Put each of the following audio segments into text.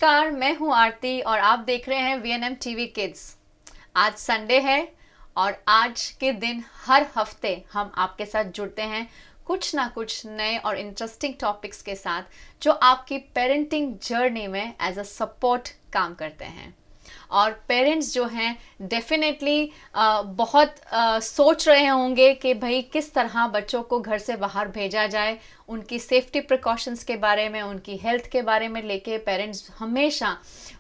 नमस्कार, मैं हूं आरती और आप देख रहे हैं VNM टीवी किड्स। आज संडे है और आज के दिन हर हफ्ते हम आपके साथ जुड़ते हैं कुछ ना कुछ नए और इंटरेस्टिंग टॉपिक्स के साथ जो आपकी पेरेंटिंग जर्नी में एज अ सपोर्ट काम करते हैं। और पेरेंट्स जो हैं डेफिनेटली बहुत सोच रहे होंगे कि भाई किस तरह बच्चों को घर से बाहर भेजा जाए, उनकी सेफ्टी प्रिकॉशंस के बारे में, उनकी हेल्थ के बारे में लेके पेरेंट्स हमेशा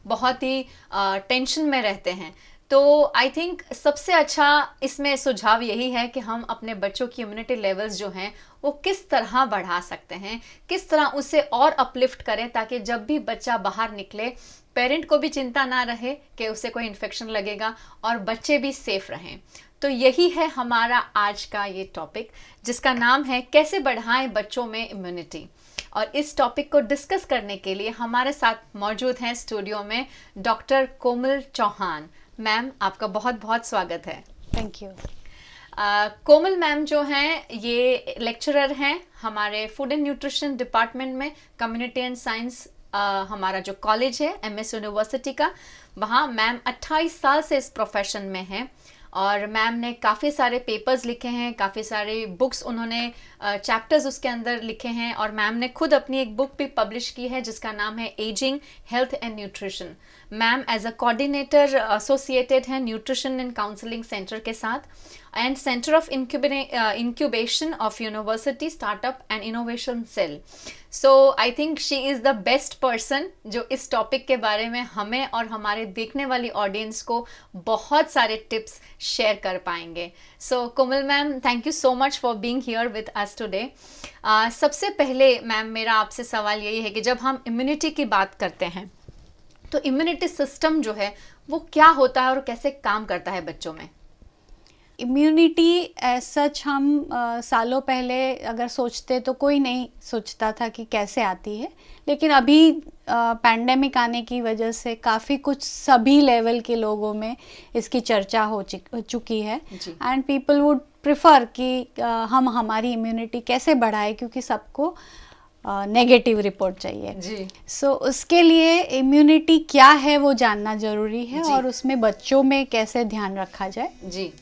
बहुत ही टेंशन में रहते हैं। तो आई थिंक सबसे अच्छा इसमें सुझाव यही है कि हम अपने बच्चों की इम्यूनिटी लेवल्स जो हैं वो किस तरह बढ़ा सकते हैं, किस तरह उसे और अपलिफ्ट करें ताकि जब भी बच्चा बाहर निकले पेरेंट को भी चिंता ना रहे कि उसे कोई इन्फेक्शन लगेगा और बच्चे भी सेफ रहें। तो यही है हमारा आज का ये टॉपिक जिसका नाम है कैसे बढ़ाएं बच्चों में इम्यूनिटी। और इस टॉपिक को डिस्कस करने के लिए हमारे साथ मौजूद हैं स्टूडियो में डॉक्टर कोमल चौहान। मैम, आपका बहुत बहुत स्वागत है। Thank you. कोमल मैम जो हैं ये लेक्चरर हैं हमारे फूड एंड न्यूट्रिशन डिपार्टमेंट में, कम्युनिटी एंड साइंस हमारा जो कॉलेज है MS यूनिवर्सिटी का, वहाँ मैम 28 साल से इस प्रोफेशन में हैं और मैम ने काफ़ी सारे पेपर्स लिखे हैं, काफ़ी सारे बुक्स उन्होंने चैप्टर्स उसके अंदर लिखे हैं और मैम ने खुद अपनी एक बुक भी पब्लिश की है जिसका नाम है ageing health and nutrition. Ma'am as a coordinator associated है न्यूट्रिशन एंड काउंसलिंग सेंटर के साथ and centre of incubation of university startup and innovation cell. So I think she is the best person जो इस topic के बारे में हमें और हमारे देखने वाली ऑडियंस को बहुत सारे टिप्स शेयर कर पाएंगे। So Komal ma'am, thank you so much for being here with us today. सबसे पहले मैम मेरा आपसे सवाल यही है कि जब हम इम्यूनिटी की बात करते हैं तो इम्यूनिटी सिस्टम जो है वो क्या होता है और कैसे काम करता है बच्चों में? इम्यूनिटी एज सच हम सालों पहले अगर सोचते तो कोई नहीं सोचता था कि कैसे आती है, लेकिन अभी पैंडेमिक आने की वजह से काफ़ी कुछ सभी लेवल के लोगों में इसकी चर्चा हो चुकी है एंड पीपल वुड प्रिफर कि हम हमारी इम्यूनिटी कैसे बढ़ाए क्योंकि सबको नेगेटिव रिपोर्ट चाहिए जी। सो उसके लिए इम्यूनिटी क्या है वो जानना ज़रूरी है जी। और उसमें बच्चों में कैसे ध्यान रखा जाए। जी।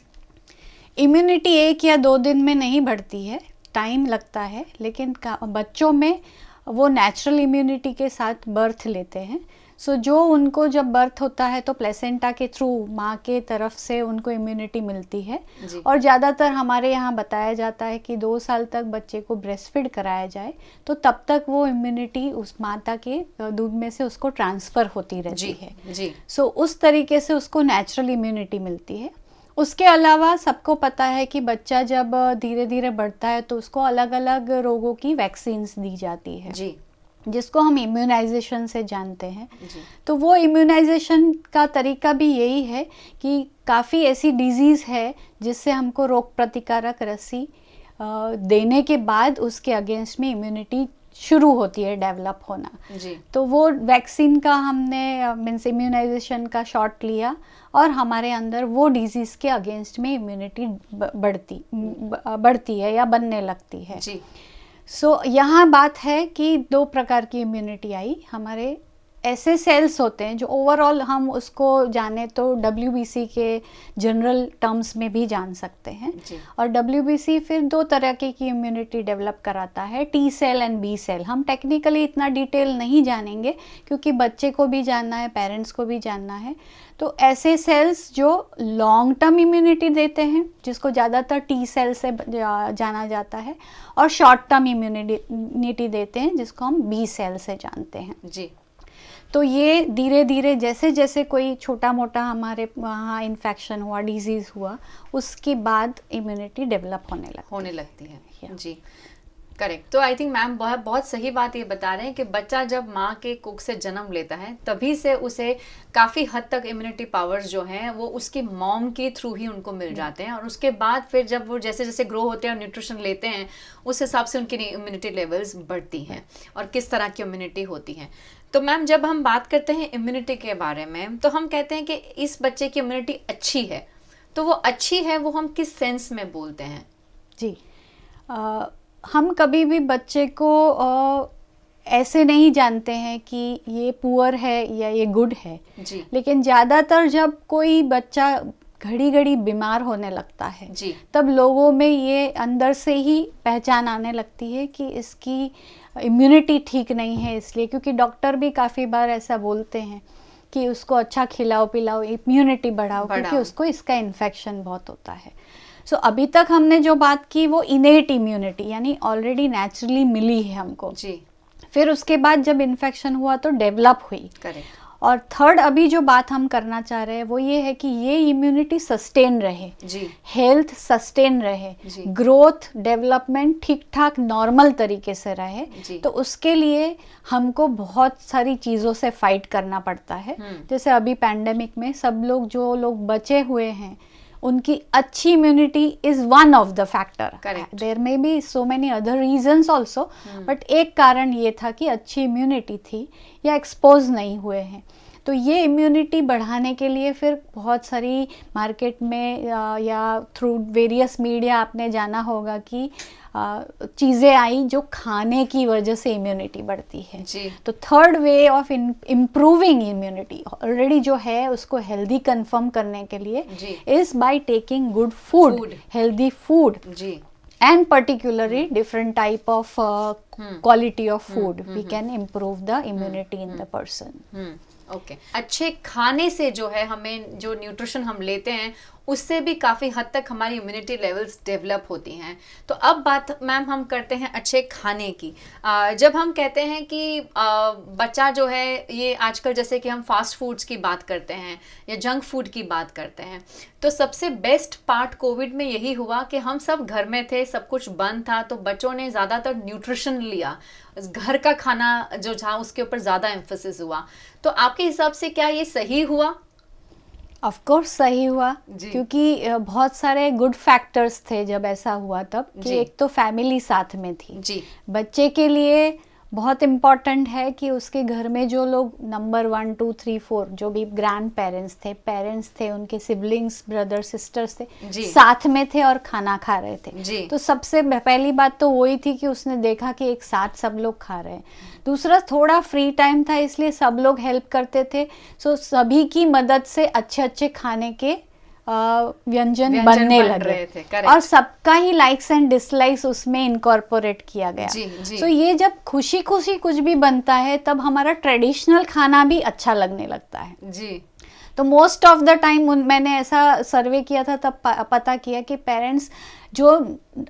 इम्यूनिटी 1 या 2 दिन में नहीं बढ़ती है, टाइम लगता है, लेकिन बच्चों में वो नेचुरल इम्यूनिटी के साथ बर्थ लेते हैं। सो जो उनको जब बर्थ होता है तो प्लेसेंटा के थ्रू माँ के तरफ से उनको इम्यूनिटी मिलती है और ज़्यादातर हमारे यहाँ बताया जाता है कि 2 साल तक बच्चे को ब्रेस्ट फीड कराया जाए तो तब तक वो इम्यूनिटी उस माता के दूध में से उसको ट्रांसफ़र होती रहती है। सो उस तरीके से उसको नेचुरल इम्यूनिटी मिलती है। उसके अलावा सबको पता है कि बच्चा जब धीरे धीरे बढ़ता है तो उसको अलग अलग रोगों की वैक्सीन्स दी जाती है जी, जिसको हम इम्यूनाइजेशन से जानते हैं जी। तो वो इम्यूनाइजेशन का तरीका भी यही है कि काफ़ी ऐसी डिजीज़ है जिससे हमको रोग प्रतिकारक रस्सी देने के बाद उसके अगेंस्ट में इम्यूनिटी शुरू होती है डेवलप होना जी। तो वो वैक्सीन का हमने मीन्स इम्यूनाइजेशन का शॉट लिया और हमारे अंदर वो डिजीज़ के अगेंस्ट में इम्यूनिटी बढ़ती है या बनने लगती है जी। सो यहाँ बात है कि 2 प्रकार की इम्यूनिटी आई। हमारे ऐसे सेल्स होते हैं जो ओवरऑल हम उसको जाने तो WBC के जनरल टर्म्स में भी जान सकते हैं और WBC फिर 2 तरह की इम्यूनिटी डेवलप कराता है, T cell and B cell. हम टेक्निकली इतना डिटेल नहीं जानेंगे क्योंकि बच्चे को भी जानना है, पेरेंट्स को भी जानना है। तो ऐसे सेल्स जो लॉन्ग टर्म इम्यूनिटी देते हैं जिसको ज़्यादातर T सेल से जाना जाता है और शॉर्ट टर्म इम्यूनिटी देते हैं जिसको हम B सेल से जानते हैं जी। तो ये धीरे धीरे जैसे जैसे कोई छोटा मोटा हमारे वहाँ इन्फेक्शन हुआ, डिजीज़ हुआ, उसके बाद इम्यूनिटी डेवलप होने लगती है जी। करेक्ट। तो आई थिंक मैम बहुत सही बात ये बता रहे हैं कि बच्चा जब माँ के कुख से जन्म लेता है तभी से उसे काफ़ी हद तक इम्यूनिटी पावर्स जो हैं वो उसकी मॉम के थ्रू ही उनको मिल जाते हैं और उसके बाद फिर जब वो जैसे जैसे ग्रो होते हैं और न्यूट्रिशन लेते हैं उस हिसाब से उनकी इम्यूनिटी लेवल्स बढ़ती हैं और किस तरह की इम्यूनिटी होती है। तो मैम जब हम बात करते हैं इम्यूनिटी के बारे में तो हम कहते हैं कि इस बच्चे की इम्यूनिटी अच्छी है, तो वो अच्छी है वो हम किस सेंस में बोलते हैं? जी, हम कभी भी बच्चे को ऐसे नहीं जानते हैं कि ये पुअर है या ये गुड है जी लेकिन ज़्यादातर जब कोई बच्चा घड़ी घड़ी बीमार होने लगता है जी तब लोगों में ये अंदर से ही पहचान आने लगती है कि इसकी इम्यूनिटी ठीक नहीं है, इसलिए क्योंकि डॉक्टर भी काफ़ी बार ऐसा बोलते हैं कि उसको अच्छा खिलाओ पिलाओ, इम्यूनिटी बढ़ाओ क्योंकि उसको इसका इन्फेक्शन बहुत होता है। सो अभी तक हमने जो बात की वो इनेट इम्यूनिटी यानी ऑलरेडी नेचुरली मिली है हमको जी। फिर उसके बाद जब इन्फेक्शन हुआ तो डेवलप हुई। करेक्ट। और थर्ड अभी जो बात हम करना चाह रहे हैं वो ये है कि ये इम्यूनिटी सस्टेन रहे जी हेल्थ सस्टेन रहे जी ग्रोथ डेवलपमेंट ठीक ठाक नॉर्मल तरीके से रहे जी तो उसके लिए हमको बहुत सारी चीज़ों से फाइट करना पड़ता है। जैसे अभी पैंडेमिक में सब लोग जो लोग बचे हुए हैं उनकी अच्छी immunity is one of the factor. There may be so many other reasons also but एक कारण ये था कि अच्छी इम्यूनिटी थी या एक्सपोज नहीं हुए हैं। तो ये इम्यूनिटी बढ़ाने के लिए फिर बहुत सारी मार्केट में या थ्रू वेरियस मीडिया आपने जाना होगा कि चीज़ें आई जो खाने की वजह से इम्यूनिटी बढ़ती है जी। तो third way of improving immunity already जो है उसको हेल्दी कंफर्म करने के लिए is by taking good food healthy food जी and particularly different type of quality of food we can improve the immunity in the person। Okay अच्छे खाने से जो है हमें जो न्यूट्रिशन हम लेते हैं उससे भी काफ़ी हद तक हमारी इम्यूनिटी लेवल्स डेवलप होती हैं। तो अब बात मैम हम करते हैं अच्छे खाने की। जब हम कहते हैं कि बच्चा जो है ये आजकल जैसे कि हम फास्ट फूड्स की बात करते हैं या जंक फूड की बात करते हैं तो सबसे बेस्ट पार्ट कोविड में यही हुआ कि हम सब घर में थे, सब कुछ बंद था तो बच्चों ने ज़्यादातर न्यूट्रिशन लिया, घर का खाना जो था उसके ऊपर ज़्यादा एम्फोसिस हुआ। तो आपके हिसाब से क्या ये सही हुआ? ऑफ कोर्स सही हुआ क्योंकि बहुत सारे गुड फैक्टर्स थे जब ऐसा हुआ तब कि एक तो फैमिली साथ में थी जी। बच्चे के लिए बहुत इम्पॉर्टेंट है कि उसके घर में जो लोग नंबर 1 2 3 4 जो भी ग्रैंड पेरेंट्स थे उनके सिबलिंग्स ब्रदर सिस्टर्स थे साथ में थे और खाना खा रहे थे। तो सबसे पहली बात तो वही थी कि उसने देखा कि एक साथ सब लोग खा रहे हैं। दूसरा थोड़ा फ्री टाइम था इसलिए सब लोग हेल्प करते थे। सो सभी की मदद से अच्छे अच्छे खाने के व्यंजन बनने लगे और सबका ही लाइक्स एंड डिसलाइक्स उसमें इनकॉर्पोरेट किया गया। सो ये जब खुशी खुशी कुछ भी बनता है तब हमारा ट्रेडिशनल खाना भी अच्छा लगने लगता है जी। तो मोस्ट ऑफ द टाइम मैंने ऐसा सर्वे किया था तब पता किया कि पेरेंट्स जो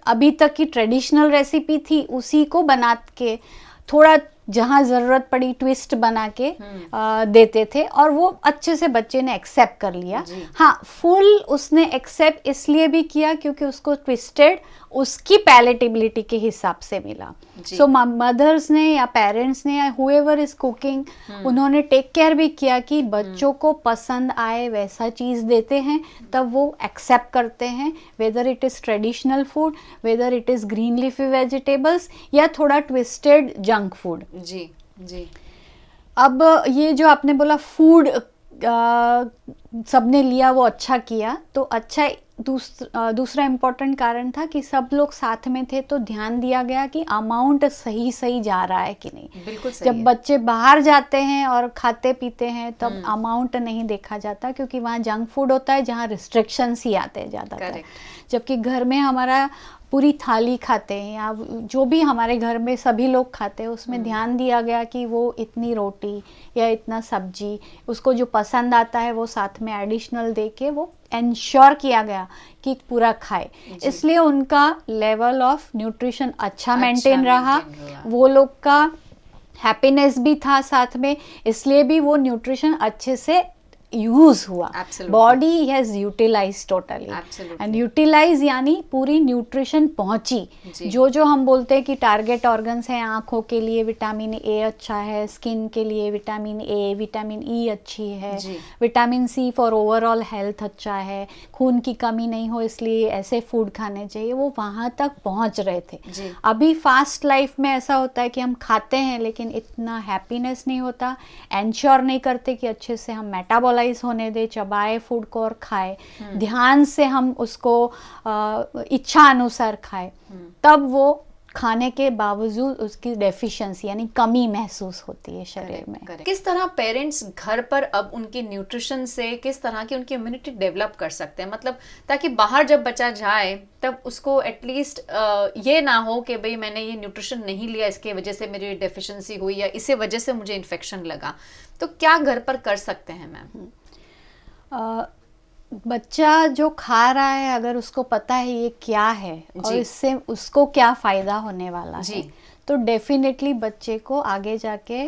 अभी तक की ट्रेडिशनल रेसिपी थी उसी को बना के थोड़ा जहाँ ज़रूरत पड़ी ट्विस्ट बना के देते थे और वो अच्छे से बच्चे ने एक्सेप्ट कर लिया। हाँ फुल उसने एक्सेप्ट इसलिए भी किया क्योंकि उसको ट्विस्टेड उसकी पैलेटेबिलिटी के हिसाब से मिला। सो मदर्स ने या पेरेंट्स ने या हुएवर इज कुकिंग उन्होंने टेक केयर भी किया कि बच्चों को पसंद आए वैसा चीज़ देते हैं तब वो एक्सेप्ट करते हैं weather it is traditional food weather it is green leafy vegetables या थोड़ा ट्विस्टेड जंक फूड। जी जी। अब ये जो आपने बोला फूड सबने लिया वो अच्छा किया तो अच्छा दूसरा इम्पोर्टेंट कारण था कि सब लोग साथ में थे तो ध्यान दिया गया कि अमाउंट सही सही जा रहा है कि नहीं। बिल्कुल सही जब है। बच्चे बाहर जाते हैं और खाते पीते हैं तब अमाउंट नहीं देखा जाता क्योंकि वहाँ जंक फूड होता है जहाँ रिस्ट्रिक्शंस ही आते हैं ज़्यादातर। जबकि घर में हमारा पूरी थाली खाते हैं या जो भी हमारे घर में सभी लोग खाते हैं उसमें ध्यान दिया गया कि वो इतनी रोटी या इतना सब्जी उसको जो पसंद आता है वो साथ में एडिशनल दे के वो इंश्योर किया गया कि पूरा खाए। इसलिए उनका लेवल ऑफ न्यूट्रिशन अच्छा मेंटेन रहा, वो लोग का हैप्पीनेस भी था साथ में, इसलिए भी वो न्यूट्रिशन अच्छे से यूज हुआ। Body has utilise totally and utilise यानी पूरी न्यूट्रिशन पहुंची। जो हम बोलते हैं कि टारगेट ऑर्गन्स हैं आंखों के लिए विटामिन ए अच्छा है, स्किन के लिए विटामिन ए विटामिन ई अच्छी है, vitamin C for overall health अच्छा है, खून की कमी नहीं हो इसलिए ऐसे फूड खाने चाहिए, वो वहाँ तक पहुँच रहे थे। अभी फास्ट लाइफ में ऐसा होता है कि हम खाते हैं लेकिन इतना हैप्पीनेस नहीं होता, एंश्योर नहीं करते कि अच्छे से हम मेटाबॉलाइज होने दे, चबाए फूड को और खाए, ध्यान से हम उसको इच्छा अनुसार खाए, तब वो खाने के बावजूद उसकी डेफिशिएंसी यानी कमी महसूस होती है शरीर में। किस तरह पेरेंट्स घर पर अब उनकी न्यूट्रिशन से किस तरह की उनकी इम्यूनिटी डेवलप कर सकते हैं, मतलब ताकि बाहर जब बच्चा जाए तब उसको एटलीस्ट ये ना हो कि भाई मैंने ये न्यूट्रिशन नहीं लिया, इसके वजह से मेरी डेफिशिएंसी हुई या इसी वजह से मुझे इन्फेक्शन लगा, तो क्या घर पर कर सकते हैं मैम? बच्चा जो खा रहा है अगर उसको पता है ये क्या है और इससे उसको क्या फ़ायदा होने वाला है, तो डेफिनेटली बच्चे को आगे जाके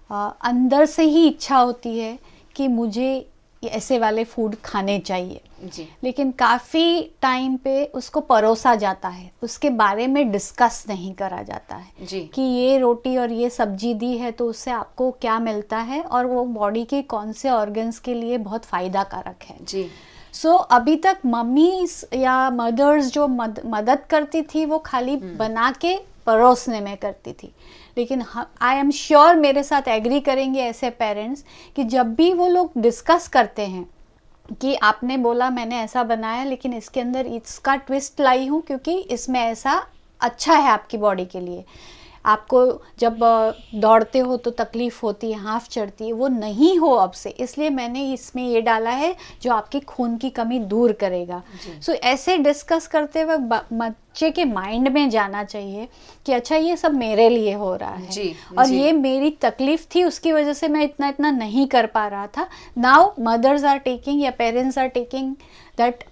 अंदर से ही इच्छा होती है कि मुझे ऐसे वाले फूड खाने चाहिए जी। लेकिन काफ़ी टाइम पे उसको परोसा जाता है, उसके बारे में डिस्कस नहीं करा जाता है जी। कि ये रोटी और ये सब्जी दी है तो उससे आपको क्या मिलता है और वो बॉडी के कौन से ऑर्गन्स के लिए बहुत फ़ायदा कारक है जी। सो अभी तक मम्मीज या मदर्स जो मदद करती थी वो खाली बना के परोसने में करती थी, लेकिन आई एम श्योर मेरे साथ एग्री करेंगे ऐसे पेरेंट्स कि जब भी वो लोग डिस्कस करते हैं कि आपने बोला मैंने ऐसा बनाया लेकिन इसके अंदर इसका ट्विस्ट लाई हूँ क्योंकि इसमें ऐसा अच्छा है आपकी बॉडी के लिए, आपको जब दौड़ते हो तो तकलीफ़ होती है, हाफ चढ़ती है, वो नहीं हो अब से, इसलिए मैंने इसमें ये डाला है जो आपकी खून की कमी दूर करेगा। सो ऐसे डिस्कस करते हुए बच्चे के माइंड में जाना चाहिए कि अच्छा ये सब मेरे लिए हो रहा है जी, और जी। ये मेरी तकलीफ थी उसकी वजह से मैं इतना इतना नहीं कर पा रहा था। नाउ मदर्स आर टेकिंग या parents are taking that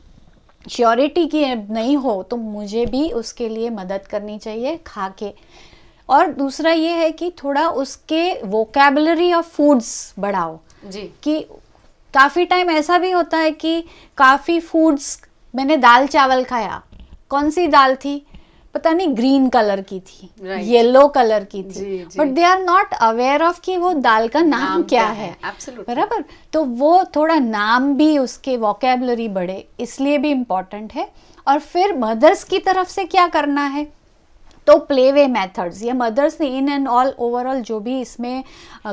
surety की नहीं हो तो मुझे भी उसके लिए मदद करनी चाहिए खा के। और दूसरा ये है कि थोड़ा उसके वोकैबुलरी ऑफ फूड्स बढ़ाओ जी। कि काफ़ी टाइम ऐसा भी होता है कि काफ़ी फूड्स मैंने दाल चावल खाया, कौन सी दाल थी पता नहीं, ग्रीन कलर की थी, येलो कलर की थी, but they are not aware of कि वो दाल का नाम क्या है। बराबर, तो वो थोड़ा नाम भी उसके वोकैबुलरी बढ़े इसलिए भी इम्पॉर्टेंट है। और फिर मदर्स की तरफ से क्या करना है तो प्ले वे मेथड्स, ये मदर्स ने इन एंड ऑल ओवरऑल जो भी इसमें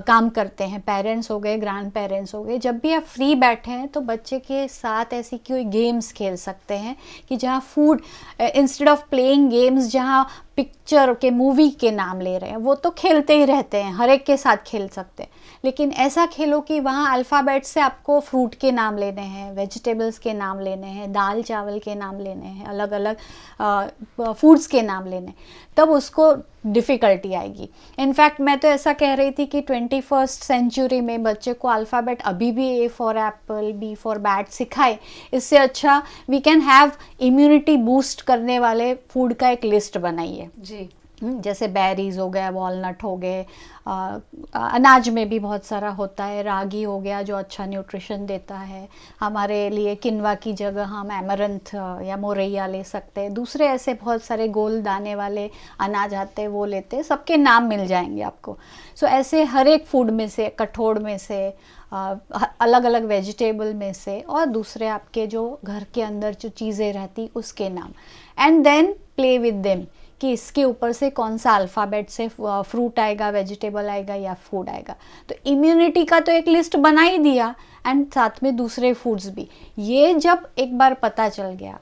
काम करते हैं, पेरेंट्स हो गए, ग्रैंड पेरेंट्स हो गए, जब भी आप फ्री बैठे हैं तो बच्चे के साथ ऐसी कोई गेम्स खेल सकते हैं कि जहाँ food instead of playing games जहाँ पिक्चर के मूवी के नाम ले रहे हैं, वो तो खेलते ही रहते हैं, हर एक के साथ खेल सकते हैं, लेकिन ऐसा खेलो कि वहाँ अल्फ़ाबेट से आपको फ्रूट के नाम लेने हैं, वेजिटेबल्स के नाम लेने हैं, दाल चावल के नाम लेने हैं, अलग अलग फूड्स के नाम लेने, तब उसको डिफ़िकल्टी आएगी। इनफैक्ट मैं तो ऐसा कह रही थी कि 21st सेंचुरी में बच्चे को अल्फ़ाबेट अभी भी A for apple, B for bat सिखाए, इससे अच्छा we can have immunity boost करने वाले फूड का एक लिस्ट बनाइए जी। जैसे बेरीज हो गया, वॉलनट हो गए, अनाज में भी बहुत सारा होता है, रागी हो गया जो अच्छा न्यूट्रिशन देता है, हमारे लिए किनवा की जगह हम एमरंथ या मोरैया ले सकते हैं, दूसरे ऐसे बहुत सारे गोल दाने वाले अनाज आते हैं वो लेते हैं, सबके नाम मिल जाएंगे आपको। सो ऐसे हर एक फूड में से, कठोड़ में से, अलग अलग वेजिटेबल में से, और दूसरे आपके जो घर के अंदर जो चीज़ें रहती उसके नाम, and then play with them कि इसके ऊपर से कौन सा अल्फ़ाबेट से फ्रूट आएगा, वेजिटेबल आएगा या फूड आएगा। तो इम्यूनिटी का तो एक लिस्ट बना ही दिया एंड साथ में दूसरे फूड्स भी। ये जब एक बार पता चल गया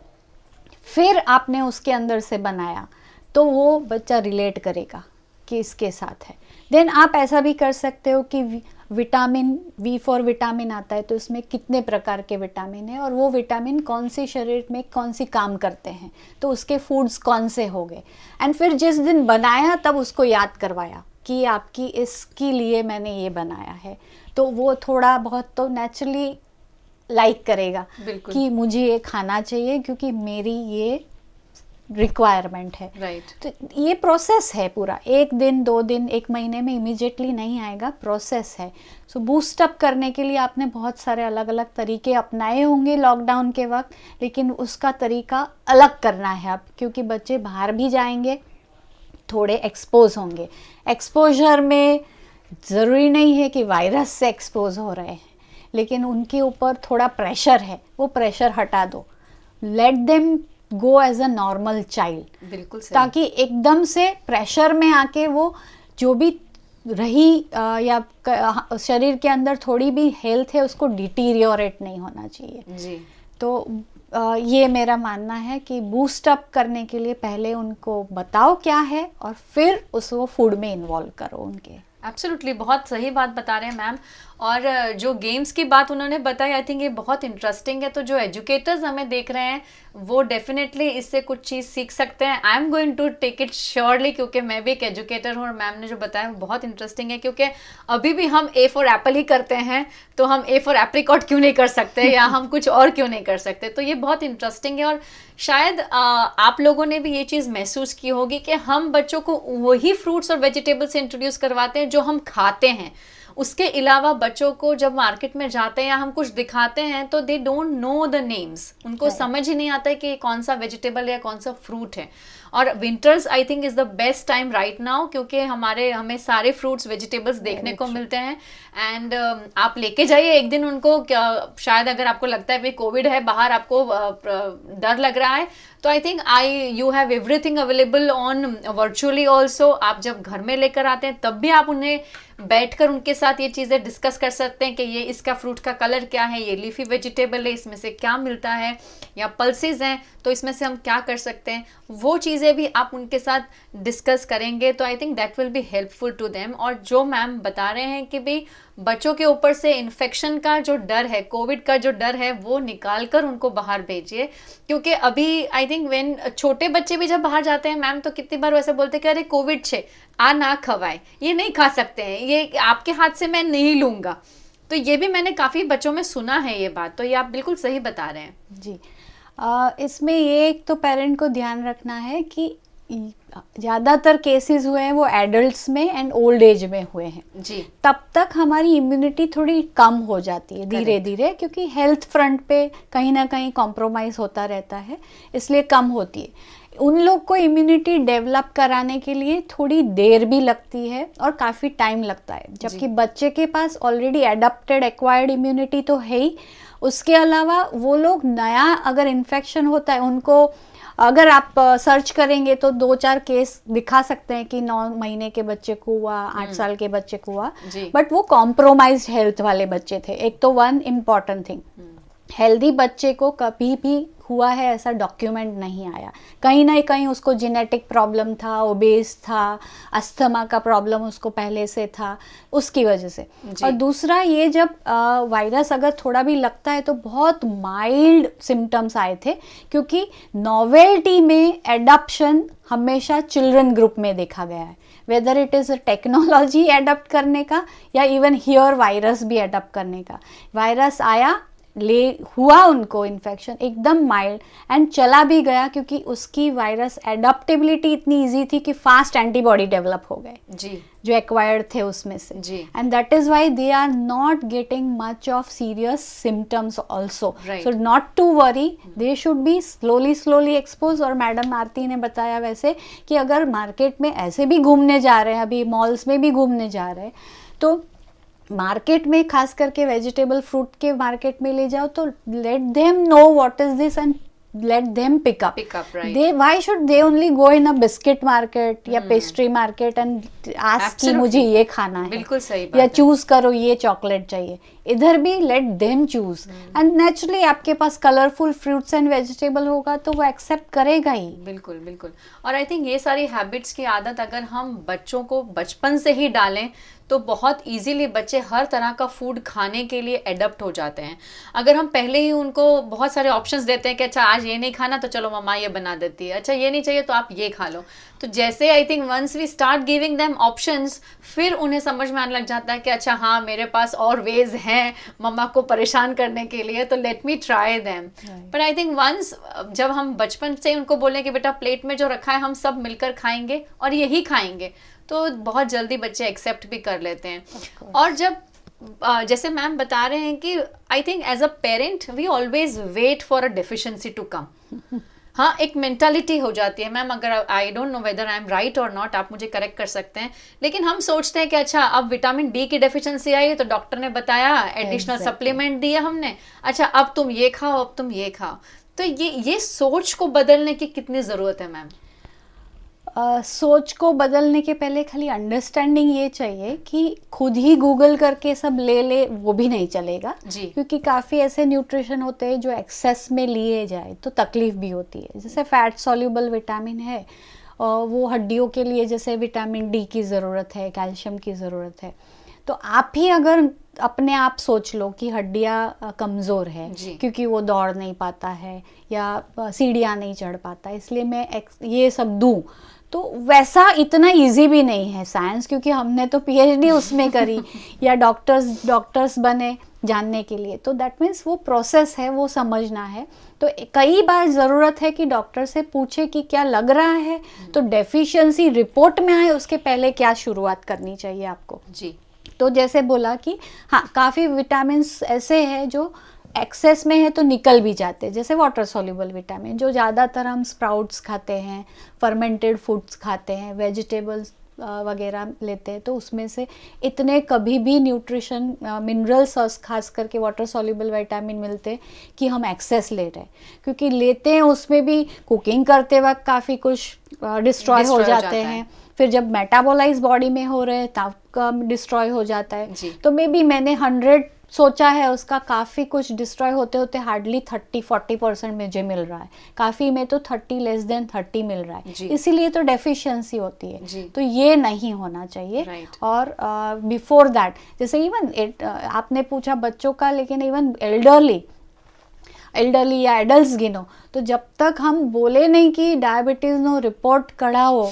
फिर आपने उसके अंदर से बनाया तो वो बच्चा रिलेट करेगा कि इसके साथ है। देन आप ऐसा भी कर सकते हो कि विटामिन, वी फॉर विटामिन आता है तो इसमें कितने प्रकार के विटामिन है और वो विटामिन कौन से शरीर में कौन सी काम करते हैं, तो उसके फूड्स कौन से हो गए, एंड फिर जिस दिन बनाया तब उसको याद करवाया कि आपकी इसके लिए मैंने ये बनाया है, तो वो थोड़ा बहुत तो नेचुरली लाइक करेगा कि मुझे ये खाना चाहिए क्योंकि मेरी ये रिक्वायरमेंट है। तो ये प्रोसेस है पूरा, एक दिन, 2 दिन, 1 महीने में इमीडिएटली नहीं आएगा, प्रोसेस है। सो बूस्ट अप करने के लिए आपने बहुत सारे अलग अलग तरीके अपनाए होंगे लॉकडाउन के वक्त, लेकिन उसका तरीका अलग करना है अब, क्योंकि बच्चे बाहर भी जाएंगे, थोड़े एक्सपोज होंगे। एक्सपोजर में ज़रूरी नहीं है कि वायरस से एक्सपोज हो रहे हैं, लेकिन उनके ऊपर थोड़ा प्रेशर है, वो प्रेशर हटा दो, let them go as a normal child. बिल्कुल सही। ताकि एकदम से प्रेशर में आके वो जो भी रही शरीर के अंदर थोड़ी भी हेल्थ है उसको डिटीरियोरेट नहीं होना चाहिए जी। तो ये मेरा मानना है कि बूस्ट अप करने के लिए पहले उनको बताओ क्या है और फिर उसको फूड में इन्वॉल्व करो उनके। एब्सोल्युटली, बहुत सही बात बता रहे हैं मैम। और जो गेम्स की बात उन्होंने बताई, आई थिंक ये बहुत इंटरेस्टिंग है। तो जो एजुकेटर्स हमें देख रहे हैं वो डेफिनेटली इससे कुछ चीज़ सीख सकते हैं। I am going to take it surely, क्योंकि मैं भी एक एजुकेटर हूँ और मैम ने जो बताया वो बहुत इंटरेस्टिंग है। क्योंकि अभी भी हम ए फॉर एप्पल ही करते हैं, तो हम ए फॉर एप्रिकॉट क्यों नहीं कर सकते, या हम कुछ और क्यों नहीं कर सकते। तो ये बहुत इंटरेस्टिंग है। और शायद आप लोगों ने भी ये चीज़ महसूस की होगी कि हम बच्चों को वही फ्रूट्स और वेजिटेबल्स इंट्रोड्यूस करवाते हैं जो हम खाते हैं। उसके अलावा बच्चों को जब मार्केट में जाते हैं या हम कुछ दिखाते हैं तो they don't know the names, उनको समझ ही नहीं आता है कि कौन सा वेजिटेबल है, कौन सा फ्रूट है। और winters I think is the best time right now, क्योंकि हमें सारे फ्रूट्स वेजिटेबल्स देखने को मिलते हैं। एंड आप लेके जाइए एक दिन उनको, शायद अगर आपको लगता है भाई कोविड है बाहर, आपको डर लग रहा है, तो I think you have everything available on virtually also. आप जब घर में लेकर आते हैं तब भी आप उन्हें बैठकर उनके साथ ये चीज़ें डिस्कस कर सकते हैं कि ये इसका फ्रूट का कलर क्या है, ये लीफी वेजिटेबल है, इसमें से क्या मिलता है, या पल्सेस हैं तो इसमें से हम क्या कर सकते हैं। वो चीज़ें भी आप उनके साथ डिस्कस करेंगे तो I think that will be helpful to them. और जो मैम बता रहे हैं कि भाई बच्चों के ऊपर से इन्फेक्शन का जो डर है, कोविड का जो डर है, वो निकाल कर उनको बाहर भेजिए। क्योंकि अभी आई थिंक व्हेन छोटे बच्चे भी जब बाहर जाते हैं मैम, तो कितनी बार वैसे बोलते हैं कि अरे कोविड छे आ ना खवाए, ये नहीं खा सकते हैं, ये आपके हाथ से मैं नहीं लूँगा। तो ये भी मैंने काफ़ी बच्चों में सुना है ये बात, तो ये आप बिल्कुल सही बता रहे हैं जी। इसमें ये एक तो पेरेंट को ध्यान रखना है कि ज़्यादातर केसेस हुए हैं वो एडल्ट्स में एंड ओल्ड एज में हुए हैं जी। तब तक हमारी इम्यूनिटी थोड़ी कम हो जाती है धीरे धीरे, क्योंकि हेल्थ फ्रंट पे कहीं ना कहीं कॉम्प्रोमाइज़ होता रहता है, इसलिए कम होती है। उन लोग को इम्यूनिटी डेवलप कराने के लिए थोड़ी देर भी लगती है और काफ़ी टाइम लगता है, जबकि बच्चे के पास ऑलरेडी एडप्टेड एक्वायर्ड इम्यूनिटी तो है ही। उसके अलावा वो लोग नया अगर इन्फेक्शन होता है उनको, अगर आप सर्च करेंगे तो 2-4 केस दिखा सकते हैं कि 9 महीने के बच्चे को हुआ, 8 साल के बच्चे को हुआ, बट वो कॉम्प्रोमाइज्ड हेल्थ वाले बच्चे थे। एक तो वन इम्पॉर्टेंट थिंग, हेल्दी बच्चे को कभी भी हुआ है ऐसा डॉक्यूमेंट नहीं आया। कहीं ना कहीं उसको जेनेटिक प्रॉब्लम था, ओबेस था, अस्थमा का प्रॉब्लम उसको पहले से था, उसकी वजह से। और दूसरा ये, जब वायरस अगर थोड़ा भी लगता है तो बहुत माइल्ड सिम्टम्स आए थे, क्योंकि नॉवेल्टी में एडॉप्शन हमेशा चिल्ड्रन ग्रुप में देखा गया है, whether it is technology adapt करने का या इवन हियर वायरस भी एडप्ट करने का। वायरस आया, हुआ उनको इन्फेक्शन एकदम माइल्ड एंड चला भी गया, क्योंकि उसकी वायरस एडप्टेबिलिटी इतनी इजी थी कि फास्ट एंटीबॉडी डेवलप हो गए जी, जो एक्वायर्ड थे उसमें से। And that is why they are not getting much of serious symptoms also, so not to worry, they should be slowly expose. और मैडम आरती ने बताया वैसे कि अगर मार्केट में ऐसे भी घूमने जा रहे हैं, अभी मॉल्स में भी घूमने जा रहे हैं, तो मार्केट में खास करके वेजिटेबल फ्रूट के मार्केट में ले जाओ तो let them know what is this and let them pick up, right? Why should they only go in a biscuit market या पेस्ट्री मार्केट and ask कि मुझे ये खाना है, बिल्कुल सही बात या चूज करो ये चॉकलेट चाहिए। इधर भी let them choose and naturally आपके पास कलरफुल फ्रूट्स एंड वेजिटेबल होगा तो वो एक्सेप्ट करेगा ही। बिल्कुल बिल्कुल। और आई थिंक ये सारी हैबिट्स की आदत अगर हम बच्चों को बचपन से ही डालें तो बहुत इजीली बच्चे हर तरह का फूड खाने के लिए एडप्ट हो जाते हैं। अगर हम पहले ही उनको बहुत सारे ऑप्शंस देते हैं कि अच्छा आज ये नहीं खाना तो चलो मम्मा ये बना देती है, अच्छा ये नहीं चाहिए तो आप ये खा लो, तो जैसे I think once we start giving them options, फिर उन्हें समझ में आने लग जाता है कि अच्छा हाँ मेरे पास और वेज हैं मम्मा को परेशान करने के लिए, तो लेट मी ट्राई देम। पर आई थिंक वंस जब हम बचपन से उनको बोलें कि बेटा प्लेट में जो रखा है हम सब मिलकर खाएंगे और यही खाएंगे, तो बहुत जल्दी बच्चे एक्सेप्ट भी कर लेते हैं। और जब जैसे मैम बता रहे हैं कि I think as a parent we always wait for a deficiency to come. हाँ, एक मेंटालिटी हो जाती है मैम, अगर I don't know whether I am right और नॉट, आप मुझे करेक्ट कर सकते हैं, लेकिन हम सोचते हैं कि अच्छा अब विटामिन डी की डेफिशिएंसी आई है तो डॉक्टर ने बताया, एडिशनल सप्लीमेंट दिया हमने, अच्छा अब तुम ये खाओ, अब तुम ये खाओ। तो ये सोच को बदलने की कितनी ज़रूरत है मैम? सोच को बदलने के पहले खाली अंडरस्टैंडिंग ये चाहिए कि खुद ही गूगल करके सब ले ले वो भी नहीं चलेगा जी। क्योंकि काफ़ी ऐसे न्यूट्रिशन होते हैं जो एक्सेस में लिए जाए तो तकलीफ भी होती है। जैसे फैट सॉल्युबल विटामिन है और वो हड्डियों के लिए जैसे विटामिन डी की ज़रूरत है, कैल्शियम की ज़रूरत है, तो आप ही अगर अपने आप सोच लो कि हड्डियाँ कमज़ोर है क्योंकि वो दौड़ नहीं पाता है या सीढ़ियाँ नहीं चढ़ पाता, इसलिए मैं ये सब दूँ, तो वैसा इतना इजी भी नहीं है साइंस, क्योंकि हमने तो पीएचडी उसमें करी या डॉक्टर्स बने जानने के लिए, तो दैट मीन्स वो प्रोसेस है, वो समझना है। तो कई बार ज़रूरत है कि डॉक्टर से पूछे कि क्या लग रहा है, तो डेफिशिएंसी रिपोर्ट में आए उसके पहले क्या शुरुआत करनी चाहिए आपको जी। तो जैसे बोला कि हाँ, काफ़ी विटामिन्स ऐसे हैं जो एक्सेस में है तो निकल भी जाते हैं, जैसे वाटर सॉल्युबल विटामिन जो ज़्यादातर हम स्प्राउट्स खाते हैं, फर्मेंटेड फूड्स खाते हैं, वेजिटेबल्स वगैरह लेते हैं, तो उसमें से इतने कभी भी न्यूट्रिशन मिनरल्स खास करके वाटर सॉल्युबल विटामिन मिलते हैं कि हम एक्सेस ले रहे हैं, क्योंकि लेते हैं उसमें भी कुकिंग करते वक्त काफ़ी कुछ डिस्ट्रॉय हो जाते हैं, फिर जब मेटाबोलाइज बॉडी में हो रहे हैं तब कम डिस्ट्रॉय हो जाता है। तो मे बी मैंने 100 सोचा है, उसका काफ़ी कुछ डिस्ट्रॉय होते होते हार्डली 30-40% मुझे मिल रहा है, काफ़ी में तो 30 लेस देन 30 मिल रहा है, इसीलिए तो डेफिशिएंसी होती है। तो ये नहीं होना चाहिए। और बिफोर दैट जैसे इवन आपने पूछा बच्चों का, लेकिन इवन एल्डरली या एडल्ट्स गिनो, तो जब तक हम बोले नहीं कि डायबिटीज नो रिपोर्ट कराओ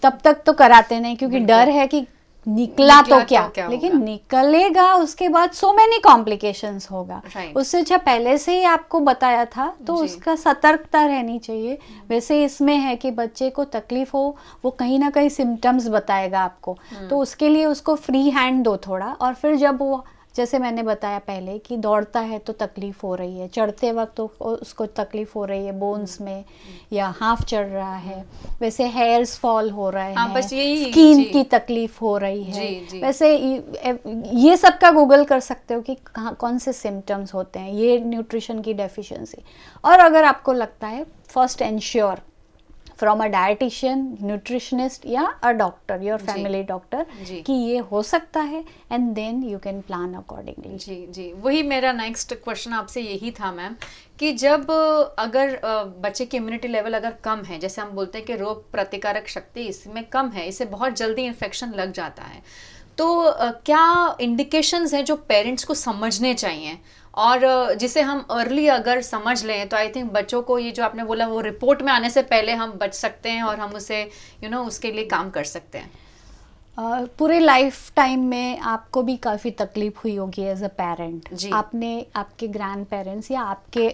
तब तक तो कराते नहीं, क्योंकि डर है कि निकला तो क्या लेकिन निकलेगा उसके बाद सो मेनी कॉम्प्लिकेशंस होगा। उससे अच्छा पहले से ही आपको बताया था तो उसका सतर्कता रहनी चाहिए। वैसे इसमें है कि बच्चे को तकलीफ हो, वो कहीं ना कहीं सिम्टम्स बताएगा आपको, तो उसके लिए उसको फ्री हैंड दो थोड़ा, और फिर जब वो जैसे मैंने बताया पहले कि दौड़ता है तो तकलीफ हो रही है, चढ़ते वक्त तो उसको तकलीफ हो रही है बोन्स में, या हाफ चढ़ रहा है, वैसे हेयर्स फॉल हो रहे हैं, बस स्किन की तकलीफ हो रही है, वैसे ये सब का गूगल कर सकते हो कि कहाँ कौन से सिम्टम्स होते हैं, ये न्यूट्रिशन की डेफिशिएंसी। और अगर आपको लगता है, first ensure from a dietitian, nutritionist या a doctor, your family doctor, कि ये हो सकता है, and then you can plan accordingly. जी, वही मेरा नेक्स्ट क्वेश्चन आपसे यही था मैम, कि जब अगर बच्चे की इम्यूनिटी लेवल अगर कम है, जैसे हम बोलते हैं कि रोग प्रतिकारक शक्ति इसमें कम है, इसे बहुत जल्दी इन्फेक्शन लग जाता है, तो क्या इंडिकेशंस हैं जो पेरेंट्स को समझने चाहिए, और जिसे हम अर्ली अगर समझ लें तो आई थिंक बच्चों को, ये जो आपने बोला, वो रिपोर्ट में आने से पहले हम बच सकते हैं और हम उसे उसके लिए काम कर सकते हैं। पूरे लाइफ टाइम में आपको भी काफ़ी तकलीफ हुई होगी एज अ पेरेंट, आपने आपके ग्रैंड पेरेंट्स या आपके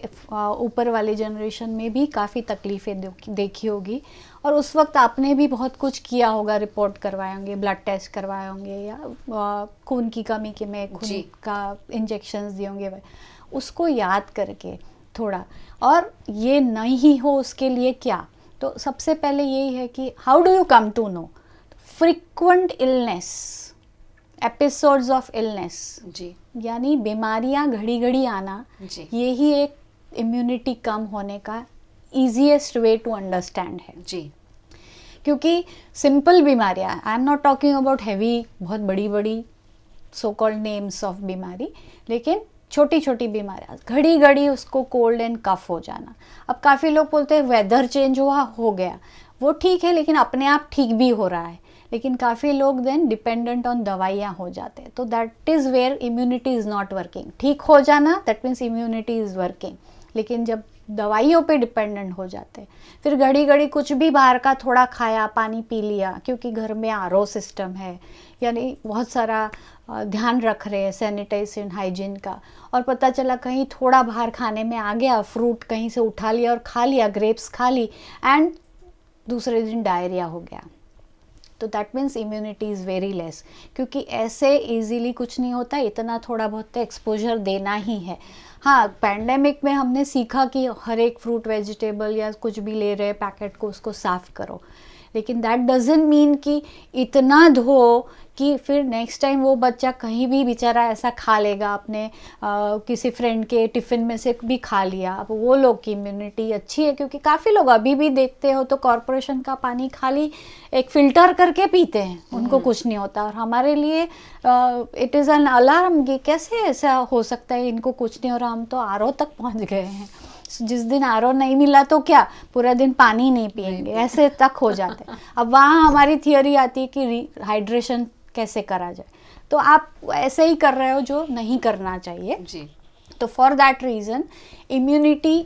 ऊपर वाले जनरेशन में भी काफ़ी तकलीफ़ें देखी होगी, और उस वक्त आपने भी बहुत कुछ किया होगा, रिपोर्ट करवाए होंगे, ब्लड टेस्ट करवाए होंगे, या खून की कमी के में खून का इंजेक्शंस दिए होंगे, उसको याद करके थोड़ा, और ये नहीं हो उसके लिए क्या, तो सबसे पहले यही है कि how do you come to know frequent illness, episodes of illness, यानी बीमारियां घड़ी घड़ी आना, यही एक इम्यूनिटी कम होने का ईजीएस्ट वे टू अंडरस्टैंड है। क्योंकि सिंपल बीमारियां, I am not talking about heavy, बहुत बड़ी बड़ी सो कॉल्ड नेम्स ऑफ बीमारी, लेकिन छोटी छोटी बीमारियां घड़ी घड़ी उसको कोल्ड एंड कफ हो जाना। अब काफ़ी लोग बोलते हैं वेदर चेंज हुआ हो गया, वो ठीक है, लेकिन अपने आप ठीक भी हो रहा है, लेकिन काफ़ी लोग देन डिपेंडेंट ऑन दवाइयाँ हो जाते हैं, तो that is where immunity is not working. ठीक हो जाना that means immunity is working, लेकिन जब दवाइयों पे डिपेंडेंट हो जाते हैं, फिर घड़ी घड़ी कुछ भी बाहर का थोड़ा खाया, पानी पी लिया, क्योंकि घर में आरओ सिस्टम है, यानी बहुत सारा ध्यान रख रहे हैं सैनिटाइजेशन हाइजीन का, और पता चला कहीं थोड़ा बाहर खाने में आ गया, फ्रूट कहीं से उठा लिया और खा लिया, ग्रेप्स खा ली, एंड दूसरे दिन डायरिया हो गया, तो that means immunity is very less, क्योंकि ऐसे इजीली कुछ नहीं होता, इतना थोड़ा बहुत एक्सपोजर देना ही है। हाँ, पैंडेमिक में हमने सीखा कि हर एक फ्रूट वेजिटेबल या कुछ भी ले रहे पैकेट को उसको साफ़ करो, लेकिन दैट डजंट मीन कि इतना धो कि फिर नेक्स्ट टाइम वो बच्चा कहीं भी बेचारा ऐसा खा लेगा, अपने किसी फ्रेंड के टिफ़िन में से भी खा लिया। अब वो लोग की इम्यूनिटी अच्छी है, क्योंकि काफ़ी लोग अभी भी देखते हो तो कॉरपोरेशन का पानी खाली एक फ़िल्टर करके पीते हैं, उनको कुछ नहीं होता। और हमारे लिए इट इज़ एन अलार्म कि कैसे ऐसा हो सकता है, इनको कुछ नहीं हो रहा, हम तो आरओ तक पहुंच गए हैं। जिस दिन आरओ नहीं मिला तो क्या, पूरा दिन पानी नहीं पिएंगे, ऐसे तक हो जाते हैं। अब वहाँ हमारी थियोरी आती है कि हाइड्रेशन कैसे करा जाए, तो आप ऐसे ही कर रहे हो जो नहीं करना चाहिए जी। तो फॉर दैट रीज़न इम्यूनिटी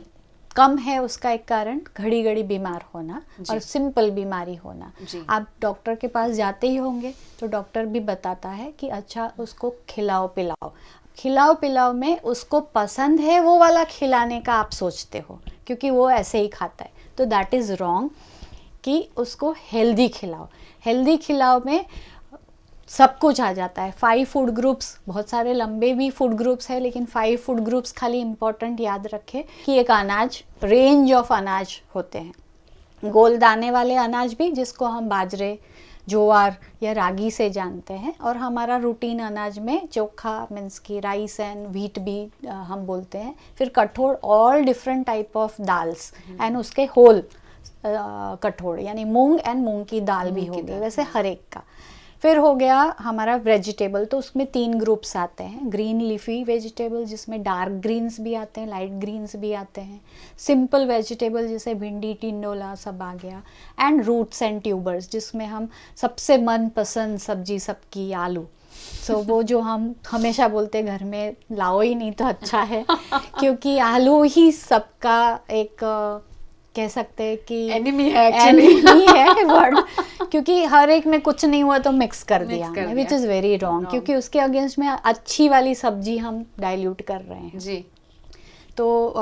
कम है, उसका एक कारण घड़ी घड़ी बीमार होना और सिंपल बीमारी होना। आप डॉक्टर के पास जाते ही होंगे तो डॉक्टर भी बताता है कि अच्छा उसको खिलाओ पिलाओ। खिलाओ पिलाओ में उसको पसंद है वो वाला खिलाने का आप सोचते हो, क्योंकि वो ऐसे ही खाता है, तो दैट इज़ रॉन्ग। कि उसको हेल्दी खिलाओ। हेल्दी खिलाओ में सब कुछ आ जाता है। 5 फूड ग्रुप्स, बहुत सारे लंबे भी फूड ग्रुप्स है, लेकिन 5 फूड ग्रुप्स खाली इम्पोर्टेंट याद रखें कि एक अनाज, रेंज ऑफ अनाज होते हैं। गोल दाने वाले अनाज भी, जिसको हम बाजरे, ज्वार या रागी से जानते हैं, और हमारा रूटीन अनाज में चोखा मीन्स की राइस एंड व्हीट भी हम बोलते हैं। फिर कठोर, all different type of dals and उसके होल कठोर, यानी मूंग एंड मूंग की दाल भी होगी, वैसे हर एक का। फिर हो गया हमारा वेजिटेबल, तो उसमें 3 ग्रुप्स आते हैं। ग्रीन लीफी वेजिटेबल, जिसमें डार्क ग्रीन्स भी आते हैं, लाइट ग्रीन्स भी आते हैं। सिंपल वेजिटेबल जैसे भिंडी, टिंडोला सब आ गया। एंड रूट्स एंड ट्यूबर्स, जिसमें हम सबसे मनपसंद सब्जी सबकी आलू। सो वो जो हम हमेशा बोलते हैं घर में लाओ ही नहीं तो अच्छा है, क्योंकि आलू ही सबका एक कह सकते हैं कि एनिमी है एक्चुअली। एनिमी है वर्ड, क्योंकि हर एक में कुछ नहीं हुआ तो मिक्स कर दिया, विच इज़ वेरी रॉन्ग, क्योंकि उसके अगेंस्ट में अच्छी वाली सब्जी हम डाइल्यूट कर रहे हैं जी। तो